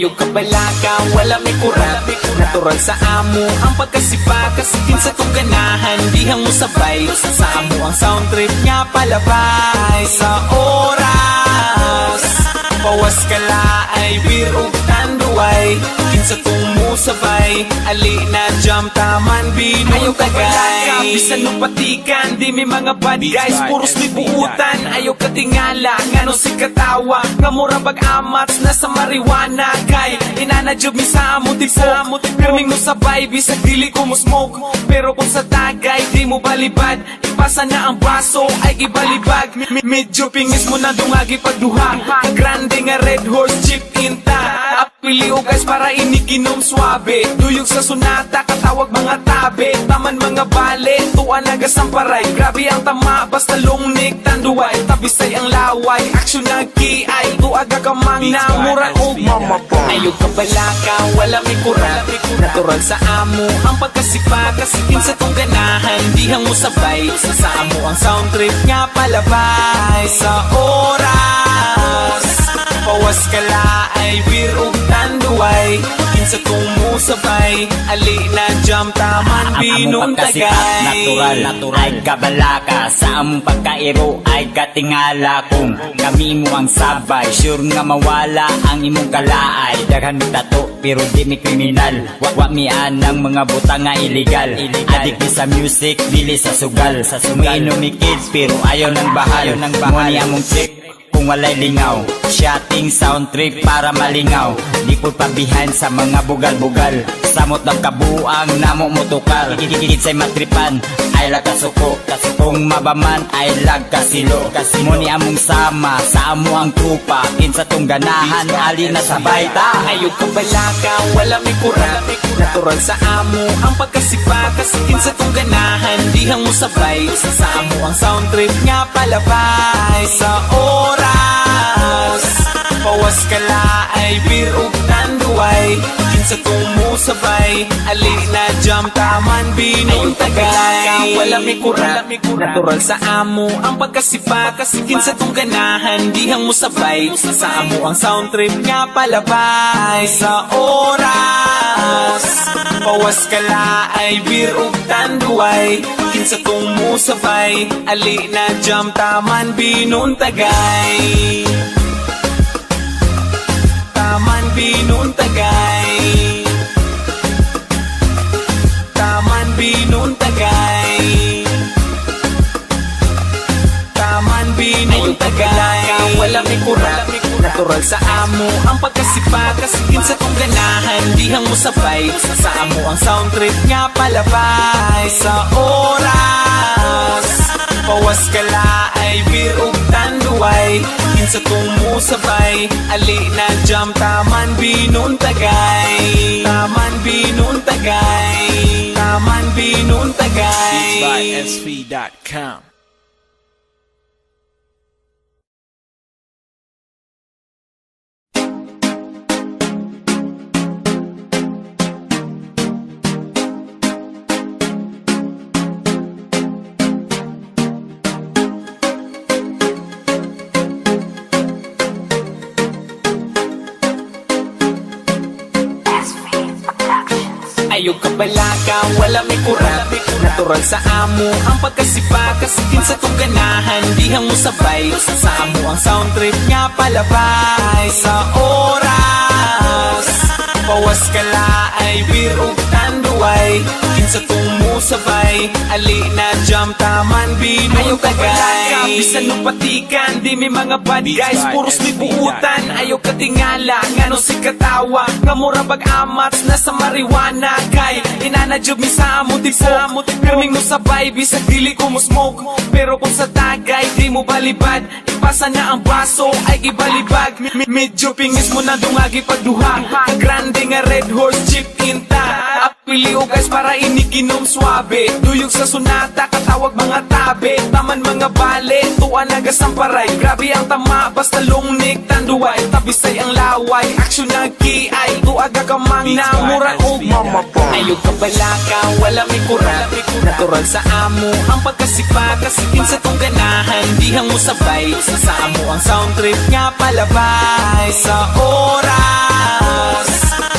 Ayog ka balaka, wala may kurat. Natural sa amo ang pagkasipa, kasikin sa tong ganahan, dihang mo sabay. Sa amo ang sound trip nga palabay. Sa oras pawas ka laay, beer ug tanduay, kinsa tong musabay, ali na jam taman binong tagay. Bisan nung patikan, di may mga bad guys, puros libuutan. Ayaw katingala, ngano si katawa, nga mura bag-amats na sa marijuana. Kay inanajob mi sa amo tipo, pirming mo sabay, bisag dili ko mo smoke. Pero kung sa tagay, di mo balibad, ipasa na ang baso, ay gibalibag. Medyo pingis mo na dungagi pagduha, grande nga red horse jeep inta. Apili o guys para inikinom swabe, duyog sa sunata, katawag mga tabe. Taman mga bale, tuwa nagasamparay, grabe ang tama, basta lungnik tanduay. Tabisay ang laway, aksyon na kiay, tuaga kamang namura o mama po. Ayog ka balaka, wala may kurat. Natural sa amo ang pagkasipa, kasikin sa tong ganahan, dihang mo sabay. Sa amo ang sound trip nga palabay. Sa oras pawas ka laay, beer ug tanduay, kinsa tong musabay, ali na jam taman binong tagay. Natural ay kabalaka, sa among pagkairo ay katingala. Kung kami mo ang sabay, sure nga mawala ang imong kalaay. Daghan mi tato pero di mi kriminal, wa mi anang mga butang nga illegal. Adik mi sa music, dili sa sugal. Umiinom mi kids pero ayaw ng bahal. Muni among chick kung walay lingaw, shotting sound trip para malingaw. Di po pabihan sa mga bugal-bugal, samot ng kabuang namo motukal. Kitsay matripan, ay lagkasuko, kung mabaman ay lagkasilo. Muni among sama, sa amo ang trupa, kinsa tong ganahan, ali na sabay ta. Ayog ka balaka, wala may kurat. Natural sa amo ang pagkasipa, kasikin sa tong ganahan, dihang mo sabay. Sa amo ang sound trip nga palabay. Sa oras pawas ka laay, beer ug tanduay, kinsa tong musabay, ali na jam taman binong tagay. Wala may kurat. Natural sa amo ang pagkasipa, kasikin sa tong ganahan, dihang mo sabay. Sa amo ang sound trip nga palabay. Sa oras pawas ka laay, beer ug tanduay, kinsa tong musabay, ali na jam taman binong tagay. Taman binong tagay. Taman binong tagay. Taman binong tagay. Wala may kurat. Natural sa amo ang pagkasipa, kasikin sa tong ganahan, dihang mo sabay. Sa amo ang sound trip nga palabay. Sa oras pawas ka laay, beer ug tanduay, kinsa tong musabay, ali na jam taman binong tagay. Taman binong tagay. Taman binong tagay. By SV.com. Ayog ka balaka, wala may kurat. Natural sa amo ang pagkasipa, kasikin sa tong ganahan, dihang mo sabay. Sa amo ang sound trip nga palabay. Sa oras pawas ka laay, beer ug tanduay, kinsa tong musabay, ali na jam taman binong tagay. Bisan nung patikan, di may mga bad guys, puros libuutan. Ayaw katingala, ngano si katawa, nga mura bag-amats na sa marijuana. Kay inanajob mi sa amo tipo, pirming mo sabay, bisag dili ko mo smoke. Pero kung sa tagay, di mo balibad, ipasa na ang baso, ay gibalibag. Medyo pingis mo na dungagi pagduha, grande nga red horse jeep inta. Kaya piliw guys para iniginom swabe. Duyog sa sunata, katawag mga tabe. Taman mga bale, tuwa nagasang paray. Grabe ang tama, basta lungnik tanduay. Tabisay ang laway, aksyon ng kiay. Tuaga ka mang namura o mamapong. Ayog ka balaka, wala may kura. Natural sa amo, ang pagkasipa. Kasikin sa tong ganahan, dihang mo sabay. Sa amo ang sound trip nga palabay. Sa oras,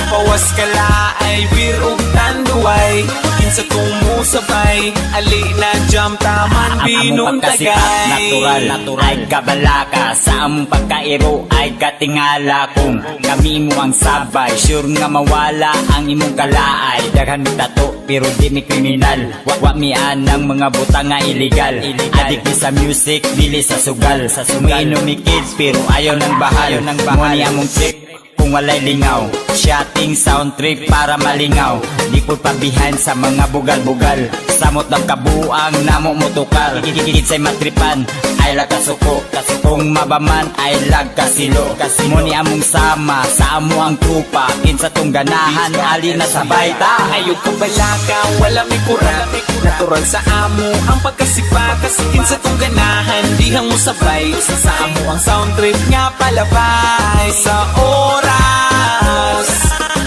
pawas ka laay, beer ug tanduay. Kinsa kung musabay, ali na jam taman binong tagay. Natural ay kabalaka. Sa among pagkairo ay katingala. Kung kami mo ang sabay, sure nga mawala ang imong kalaay. Daghan mi tato pero di mi kriminal. Wa mi anang mga butang nga illegal. Adik mi sa music, dili sa sugal. Umiinom mi kids pero ayaw ng bahal. Muni among chick kung walay lingaw. Shotting sound trip para malingaw. Di po pabihan sa mga bugal-bugal. Samot ng kabuang namo motukar. Kikikitsay matripan ay lakasuko. Kung mabaman ay lagkasilo. Muni among sama sa amo ang trupa. Kinsa tong ganahan ali na sabay ta. Ayog ka balaka, wala may kura. Natural sa amo, ang pagkasipa. Kasikin sa tong ganahan, dihang mo sabay. Sa amo ang sound trip nga palabay. Sa oras,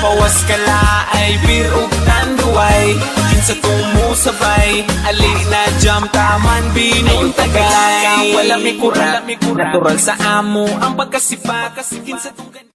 pawas ka laay, beer ug tanduay. Kinsa kung musabay, ali na jam taman binong tagay. Wala may kura. Natural sa amo, ang pagkasipa. Kasikin sa tong ganahan.